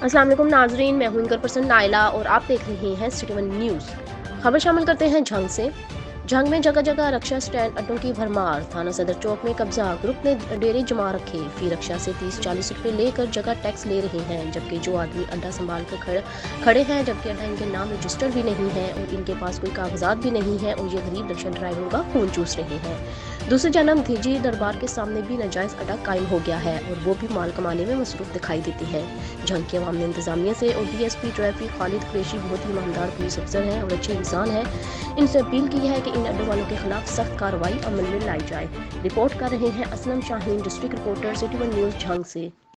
अस्सलाम वालेकुम नाजरीन, मैं हूं इनकर पर्सन नाइला और आप देख रहे हैं सिटी वन न्यूज़। खबर शामिल करते हैं झंग से। झंग में जगह जगह रक्षा स्टैंड अड्डों की भरमार। थाना सदर चौक में कब्जा, ग्रुप ने डेरे जमा रखे। फी रक्षा से 30-40 रुपए लेकर जगह टैक्स ले रहे हैं, जबकि जो आदमी अड्डा संभाल कर खड़े हैं, जबकि अड्डा इनके नाम रजिस्टर भी नहीं है और इनके पास कोई कागजात भी नहीं है और ये गरीब रक्षा ड्राइवरों का खून चूस रहे हैं। दूसरी जानब धीजी दरबार के सामने भी नाजायज अड्डा कायम हो गया है और वो भी माल कमाने में मसरूफ दिखाई देती है। झंग के अवाम ने इंतजामिया से और DSP ट्रैफिक खालिद कुरैशी बहुत ही ईमानदार पुलिस अफसर हैं और अच्छे इंसान हैं, इनसे अपील की है कि इन अड्डों वालों के खिलाफ सख्त कार्रवाई अमल में लाई जाए। रिपोर्ट कर रहे हैं Aslam Shaheen, district reporter, city one news Jhang से।